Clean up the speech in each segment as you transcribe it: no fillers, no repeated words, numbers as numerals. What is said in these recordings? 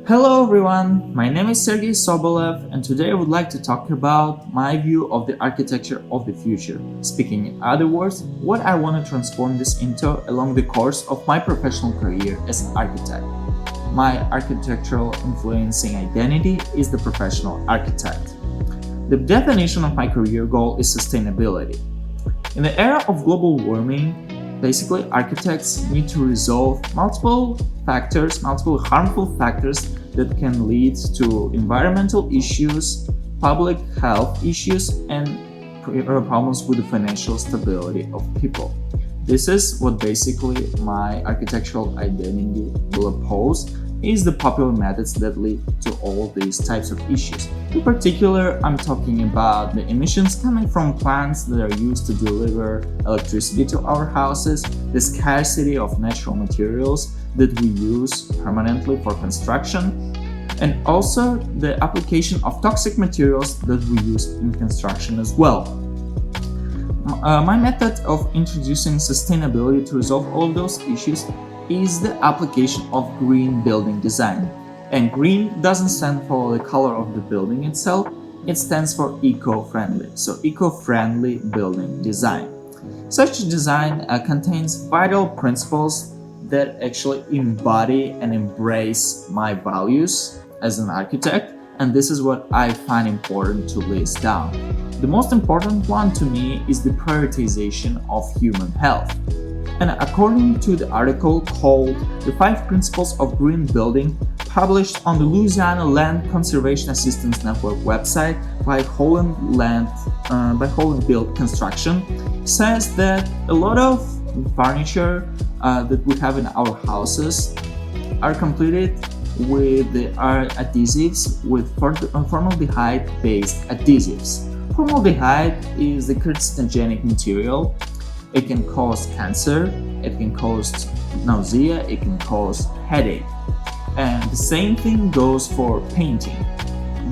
Hello everyone, my name is Sergei Sobolev, and today I would like to talk about my view of the architecture of the future. Speaking in other words, what I want to transform this into along the course of my professional career as an architect. My architectural influencing identity is the professional architect. The definition of my career goal is sustainability. In the era of global warming, basically architects need to resolve multiple harmful factors that can lead to environmental issues, public health issues, and problems with the financial stability of people. This is what basically my architectural identity will oppose is the popular methods that lead to all these types of issues. In particular, I'm talking about the emissions coming from plants that are used to deliver electricity to our houses, the scarcity of natural materials that we use permanently for construction, and also the application of toxic materials that we use in construction as well. My method of introducing sustainability to resolve all of those issues is the application of green building design. And green doesn't stand for the color of the building itself, it stands for eco-friendly. So eco-friendly building design. Such design contains vital principles that actually embody and embrace my values as an architect, and this is what I find important to list down. The most important one to me is the prioritization of human health. And according to the article called The 5 Principles of Green Building, published on the Louisiana Land Conservation Assistance Network website by Holland Built Construction, says that a lot of furniture that we have in our houses are completed with the adhesives with formaldehyde-based adhesives. Formaldehyde is the carcinogenic material. It can cause cancer, it can cause nausea, it can cause headache. And the same thing goes for painting.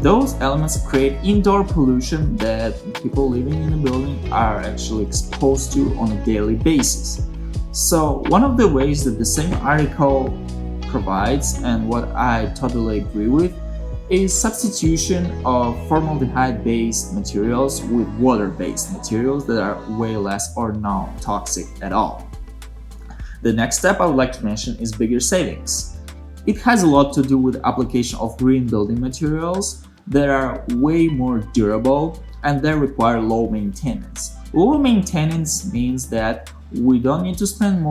Those elements create indoor pollution that people living in a building are actually exposed to on a daily basis. So one of the ways that the same article provides, and what I totally agree with, is substitution of formaldehyde-based materials with water-based materials that are way less or non-toxic at all. The next step I would like to mention is bigger savings. It has a lot to do with the application of green building materials that are way more durable and that require low maintenance. Low maintenance means that we don't need to spend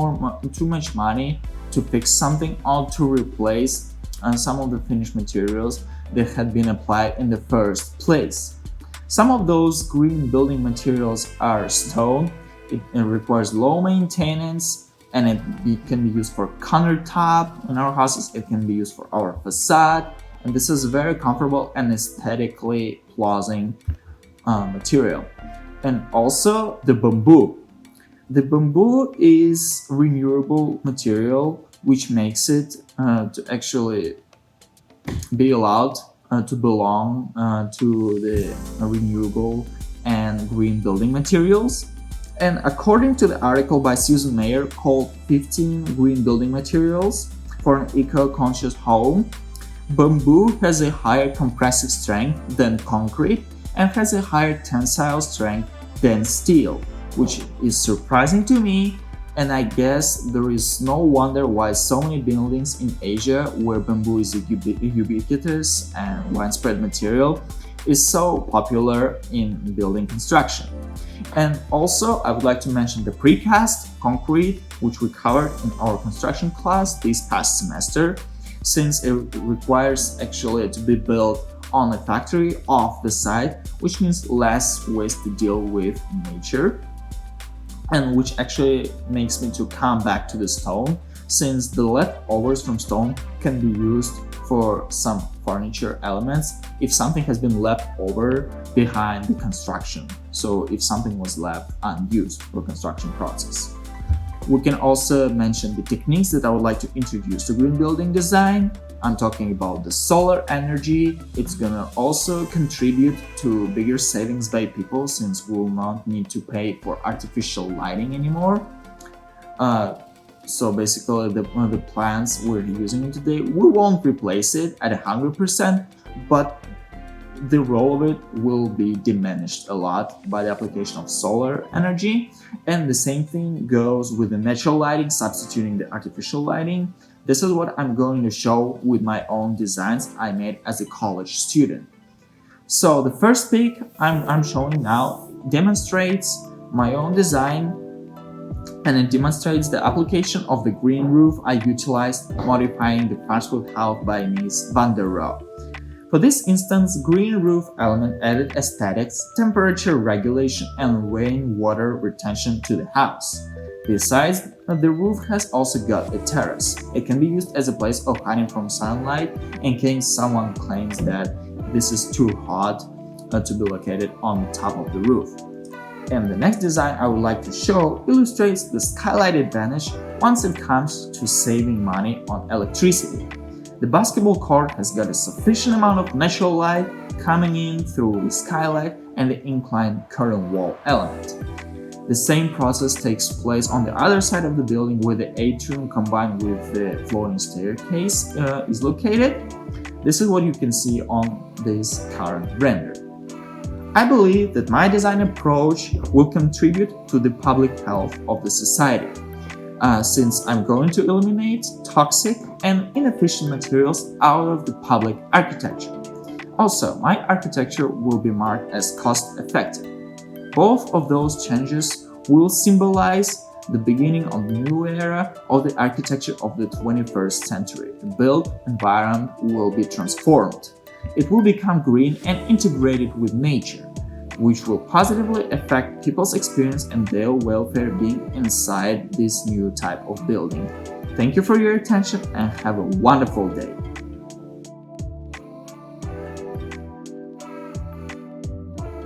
too much money to fix something or to replace some of the finished materials that had been applied in the first place. Some of those green building materials are stone. It requires low maintenance, and it can be used for countertop in our houses. It can be used for our facade, and this is very comfortable and aesthetically pleasing material. And also the bamboo. The bamboo is renewable material, which makes it to actually be allowed to belong to the renewable and green building materials. And according to the article by Susan Mayer called 15 Green Building Materials for an Eco-Conscious Home, bamboo has a higher compressive strength than concrete and has a higher tensile strength than steel, which is surprising to me. And I guess there is no wonder why so many buildings in Asia, where bamboo is a ubiquitous and widespread material, is so popular in building construction. And also, I would like to mention the precast concrete, which we covered in our construction class this past semester, since it requires actually to be built on a factory off the site, which means less waste to deal with in nature, and which actually makes me to come back to the stone, since the leftovers from stone can be used for some furniture elements if something has been left over behind the construction. So if something was left unused for construction process. We can also mention the techniques that I would like to introduce to green building design. I'm talking about the solar energy. It's gonna also contribute to bigger savings by people, since we will not need to pay for artificial lighting anymore. So basically, the plants we're using today, we won't replace it at 100%, but the role of it will be diminished a lot by the application of solar energy. And the same thing goes with the natural lighting, substituting the artificial lighting. This is what I'm going to show with my own designs I made as a college student. So the first pic I'm showing now demonstrates my own design, and it demonstrates the application of the green roof I utilized, modifying the Farnsworth house by Mies van der Rohe. For this instance, green roof element added aesthetics, temperature regulation, and rainwater retention to the house. Besides, the roof has also got a terrace. It can be used as a place of hiding from sunlight in case someone claims that this is too hot to be located on the top of the roof. And the next design I would like to show illustrates the skylight advantage once it comes to saving money on electricity. The basketball court has got a sufficient amount of natural light coming in through the skylight and the inclined curtain wall element. The same process takes place on the other side of the building, where the atrium combined with the floating staircase is located. This is what you can see on this current render. I believe that my design approach will contribute to the public health of the society, since I'm going to eliminate toxic and inefficient materials out of the public architecture. Also, my architecture will be marked as cost-effective. Both of those changes will symbolize the beginning of the new era of the architecture of the 21st century. The built environment will be transformed. It will become green and integrated with nature, which will positively affect people's experience and their welfare being inside this new type of building. Thank you for your attention and have a wonderful day.